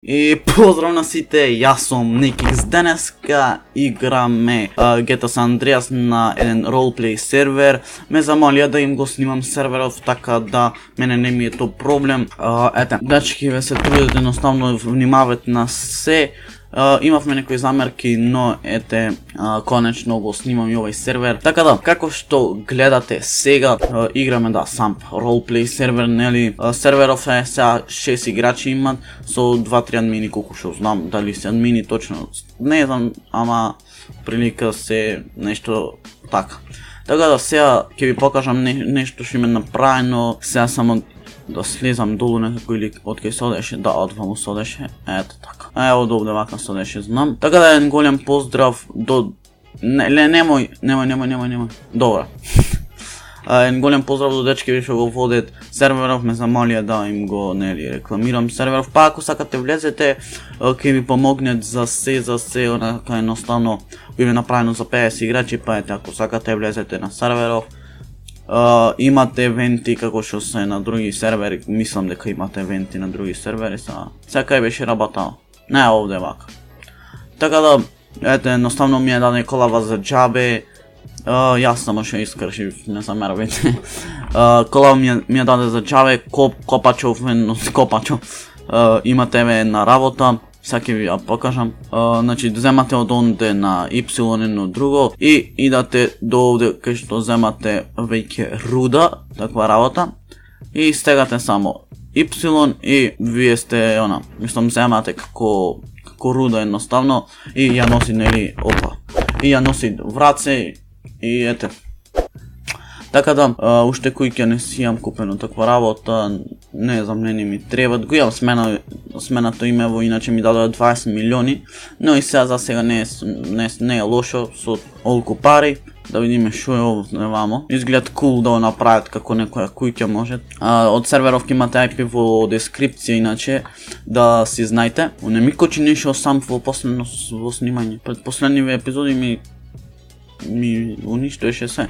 И поздрав на сите, јас сум Никикс. Денеска играме GTA San Andreas на еден ролплей сервер. Ме замолија да им го снимам серверов, така да мене не ми е то проблем. Ете, дечки ве се трудите, едноставно внимавате на се. Имавме некои замерки, но ете, конечно го снимам и овој сервер. Така да, како што гледате сега, играме да сам ролплей сервер, нели? Серверов е сега 6 играчи имат со 2-3 админи, колку што знам, дали се админи точно, не знам, ама прилика се нешто така. Така да сега ќе ви покажам нешто што име направено, сега само да слезам долу некако или од кај се одеше, да, одваму се одеше, ето така. Ево до овде вака се одеше, знам. Така да еден голем поздрав до... Немој. Добра. Еден голем поздрав до дечки ви што го водат серверов, ме замолија да им го, нели, рекламирам серверов. Па ако сакате влезете, ќе ви помогнат за се, онака едноставно биде направено за 50 играчи, па ете, ако сакате влезете на серверов. Имате евенти како што се на други сервери, мислам дека имате евенти на други сервери, сега кај беше работал, не овде вака. Така да, ете, едноставно ми е даде колава за џабе, јас само што искршив, не замервайте. Колава ми е даде за џабе, копачов, имате една работа. Сега ќе ви ја покажам. Значи, земате од онде на Y едно друго и идате до овде кај што земате веќе руда, таква работа. И стегате само Y и вие сте, мислам, земате како руда едноставно и ја носи, нели, и ја носи враце и ете. Така да, уште куќа не си имам купено таква работа, не знам, не ми требат, го имам сменато имево, иначе ми дадоа 20 милиони, но и сега за сега не е лошо, со олку пари, да видиме шо е овде вамо. Изглед кул да го направат како некоја куќа може. Од серверов имате IP во дескрипција, иначе, да си знаете. Не ми кочи нешто сам во последно снимање, пред последниве епизоди ми уништеше се.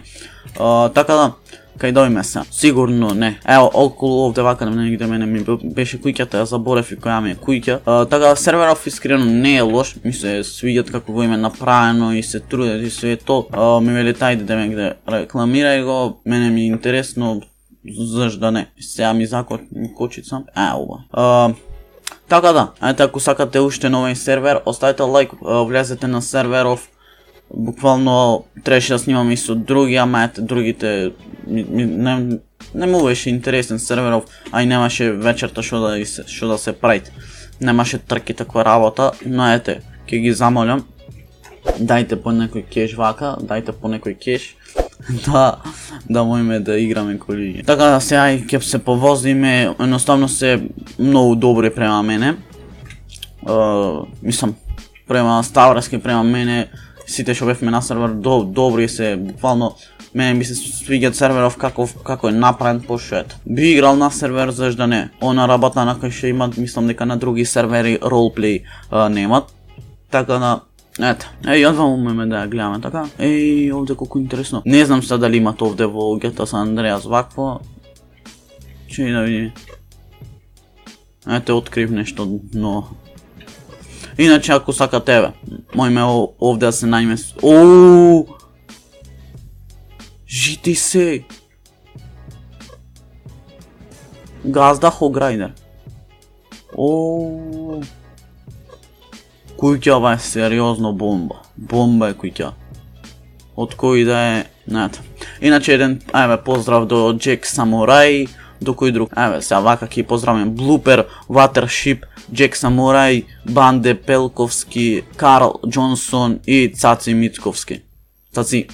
Така да, кај дојме се? Сигурно не. Ево, околу овде вака негде мене ми беше куќата, ја заборев и која ми е куќа. Така да, серверов искрено не е лош, ми се свиѓат како го име направено и се трудат и све то. Ми вели тајде да ме рекламирај го, мене ми е интересно, зашда не. Сега ми кочица. Ова. Така да, ете, ако сакате уште на овој сервер, оставете лайк, влезете на серверов. Буквално требаше да снимам и со други, ама ете другите не му беше интересен серверов, а и немаше вечерта што да се правите. Немаше трки таква работа, но ете, ќе ги замолам, дајте по некој кеш вака, дајте по некој кеш, да можеме да играме коли. Така да сега и ќе се повозиме, едноставно се многу добри према мене. Мислам, према Ставрески, према мене, сите што бевме на сервер добри се, буквално мене би се свиѓат серверов како е направен, пошто ето. Би играл на сервер, зашда не. Она работа на кај што имат, мислам дека на други сервери ролплей немат. Така да, ето. Јадва умеме да ја гледаме, така. Овде колку интересно. Не знам сега дали имат овде во GTA San Andreas вакво. Че да видиме. Ете, открив нешто ново. Иначе ако сакате, еве, мојме овде да се најме... Жити се! Газда Хограйдер. Куќа ова е сериозно бомба. Бомба е куќа. Од кој да е... Нето. Иначе еден, поздрав до Джек Самурај, до кој друг. Сега вака ќе поздравим Блупер, Watership, Джек Самурај, Банде Пелковски, Карл Джонсон и Цаци Мицковски. Цаци.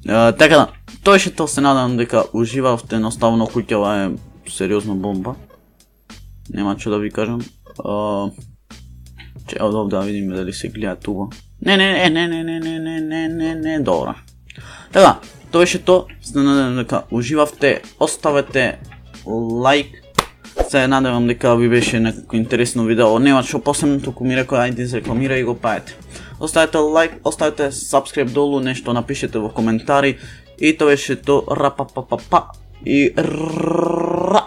Така да, тој ше то, се надам дека уживавте, едноставно куќава е сериозно бомба. Нема што да ви кажам. Че овде да видиме дали се гледа туба. Не, добра. Така, тоа ше то, се надам дека уживавте, оставете лайк. Се надевам дека ви беше некако интересно видео, нема што посебно, току ми рекој ајде изрекламирај го, па ете. Оставете лайк, оставете subscribe долу, нешто напишете во коментари и тоа беше то, рапапапапа и ра.